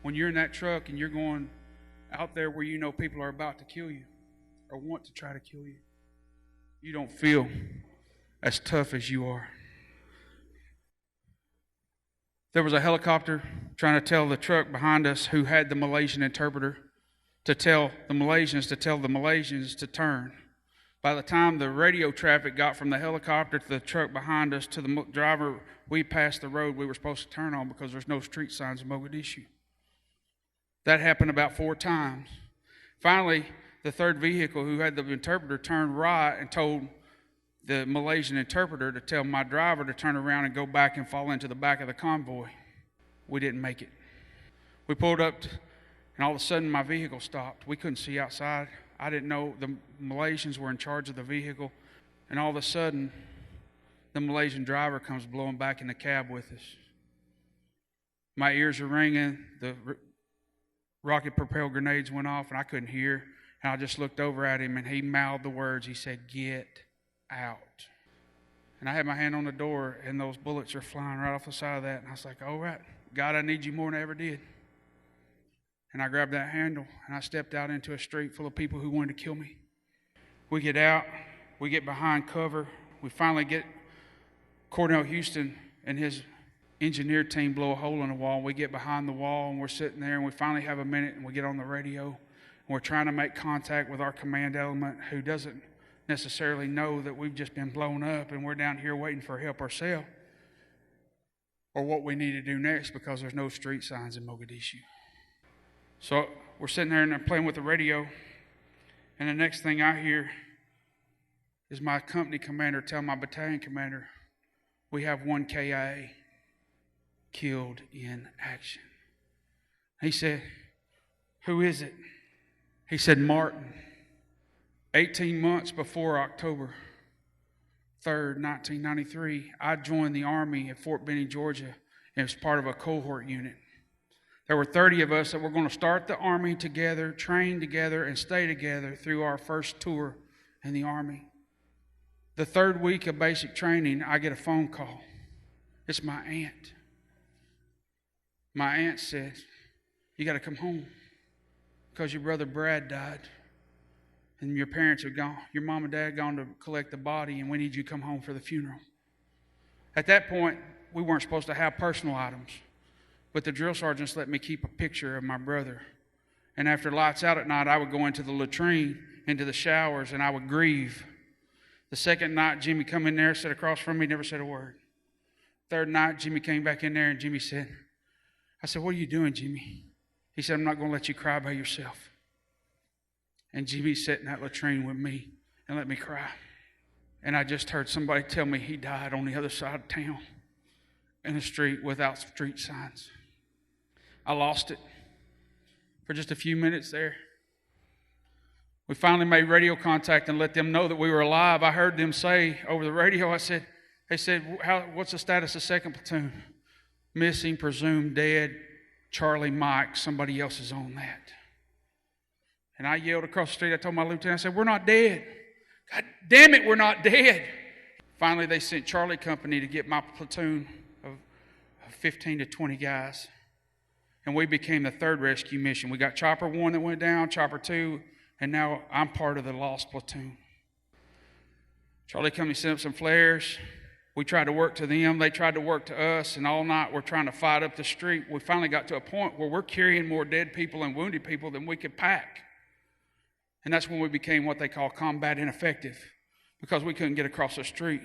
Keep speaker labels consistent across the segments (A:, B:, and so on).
A: when you're in that truck and you're going out there where you know people are about to kill you or want to try to kill you, you don't feel as tough as you are. There was a helicopter trying to tell the truck behind us, who had the Malaysian interpreter, to tell the Malaysians to turn. By the time the radio traffic got from the helicopter to the truck behind us to the driver, we passed the road we were supposed to turn on because there's no street signs in Mogadishu. That happened about 4 times. Finally, the third vehicle, who had the interpreter, turned right and told the Malaysian interpreter to tell my driver to turn around and go back and fall into the back of the convoy. We didn't make it. We pulled up, and all of a sudden my vehicle stopped. We couldn't see outside. I didn't know the Malaysians were in charge of the vehicle, and all of a sudden the Malaysian driver comes blowing back in the cab with us. My ears are ringing. The rocket propelled grenades went off, and I couldn't hear. And I just looked over at him, and he mouthed the words. He said, "Get out." And I had my hand on the door, and those bullets are flying right off the side of that. And I was like, all right, God, I need you more than I ever did. And I grabbed that handle, and I stepped out into a street full of people who wanted to kill me. We get out. We get behind cover. We finally get Cornell Houston and his engineer team blow a hole in the wall. We get behind the wall, and we're sitting there, and we finally have a minute, and we get on the radio. And we're trying to make contact with our command element, who doesn't necessarily know that we've just been blown up and we're down here waiting for help ourselves, or what we need to do next, because there's no street signs in Mogadishu. So we're sitting there and I'm playing with the radio, and the next thing I hear is my company commander tell my battalion commander, "We have 1 KIA killed in action." He said, "Who is it?" He said, "Martin." 18 months before October 3rd, 1993, I joined the Army at Fort Benning, Georgia, and was part of a cohort unit. There were 30 of us that were going to start the Army together, train together, and stay together through our first tour in the Army. The 3rd week of basic training, I get a phone call. It's my aunt. My aunt says, "You got to come home because your brother Brad died. And your parents are gone. Your mom and dad gone to collect the body, and we need you to come home for the funeral." At that point, we weren't supposed to have personal items, but the drill sergeants let me keep a picture of my brother. And after lights out at night, I would go into the latrine, into the showers, and I would grieve. The second night, Jimmy come in there, sat across from me, never said a word. 3rd night, Jimmy came back in there, and Jimmy said, I said, "What are you doing, Jimmy?" He said, "I'm not going to let you cry by yourself." And Jimmy sat in that latrine with me and let me cry. And I just heard somebody tell me he died on the other side of town in the street without street signs. I lost it for just a few minutes there. We finally made radio contact and let them know that we were alive. I heard them say over the radio, they said, "What's the status of 2nd platoon? Missing, presumed dead, Charlie, Mike, somebody else is on that." And I yelled across the street. I told my lieutenant, I said, "We're not dead. God damn it, we're not dead." Finally, they sent Charlie Company to get my platoon of 15 to 20 guys. And we became the 3rd rescue mission. We got Chopper 1 that went down, Chopper 2, and now I'm part of the lost platoon. Charlie Company sent up some flares. We tried to work to them. They tried to work to us. And all night we're trying to fight up the street. We finally got to a point where we're carrying more dead people and wounded people than we could pack. And that's when we became what they call combat ineffective, because we couldn't get across the street,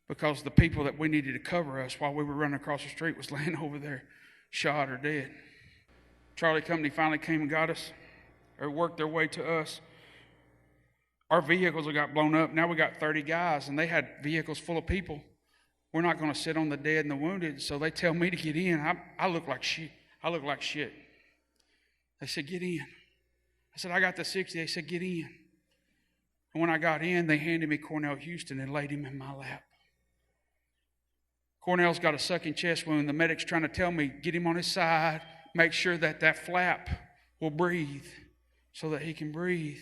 A: because the people that we needed to cover us while we were running across the street was laying over there shot or dead. Charlie Company finally came and got us, or worked their way to us. Our vehicles have got blown up. Now we got 30 guys, and they had vehicles full of people. We're not going to sit on the dead and the wounded, so they tell me to get in. I look like shit. They said, "Get in." I said, "I got the 60. They said, "Get in." And when I got in, they handed me Cornell Houston and laid him in my lap. Cornell's got a sucking chest wound. The medic's trying to tell me, get him on his side, make sure that that flap will breathe so that he can breathe.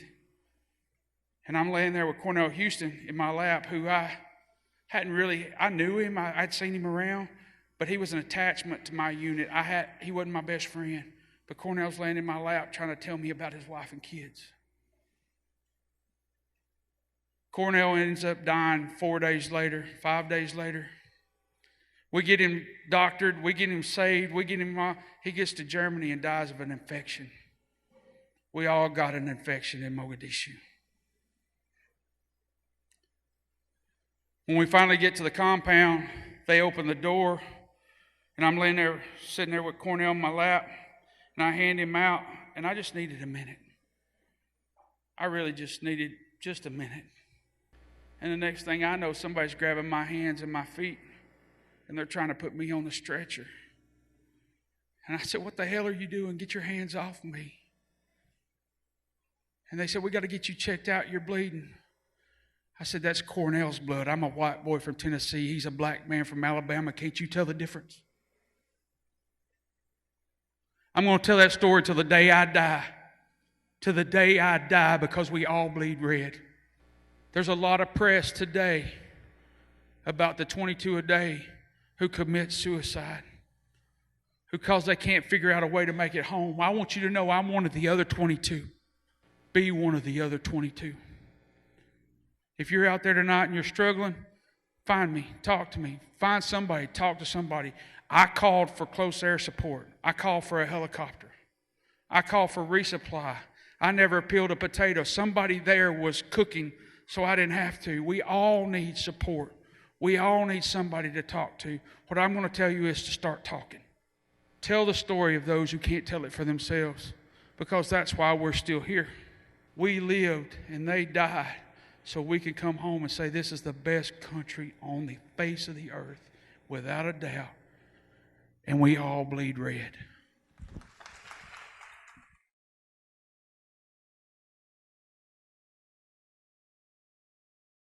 A: And I'm laying there with Cornell Houston in my lap, who I knew him, I'd seen him around, but he was an attachment to my unit. He wasn't my best friend, But Cornell's laying in my lap trying to tell me about his wife and kids. Cornell ends up dying 4 days later, 5 days later. We get him doctored, we get him saved, he gets to Germany and dies of an infection. We all got an infection in Mogadishu. When we finally get to the compound, they open the door, and I'm laying there, sitting there with Cornell in my lap, and I hand him out, and I just needed a minute. I really just needed just a minute. And the next thing I know, somebody's grabbing my hands and my feet, and they're trying to put me on the stretcher. And I said, "What the hell are you doing? Get your hands off me." And they said, "We got to get you checked out. You're bleeding." I said, "That's Cornell's blood. I'm a white boy from Tennessee. He's a black man from Alabama. Can't you tell the difference?" I'm going to tell that story till the day I die. To the day I die, because we all bleed red. There's a lot of press today about the 22 a day who commit suicide, who, because they can't figure out a way to make it home. I want you to know I'm one of the other 22. Be one of the other 22. If you're out there tonight and you're struggling, find me, talk to me. Find somebody, talk to somebody. I called for close air support. I called for a helicopter. I called for resupply. I never peeled a potato. Somebody there was cooking, so I didn't have to. We all need support. We all need somebody to talk to. What I'm going to tell you is to start talking. Tell the story of those who can't tell it for themselves, because that's why we're still here. We lived and they died so we can come home and say this is the best country on the face of the earth, without a doubt. And we all bleed red.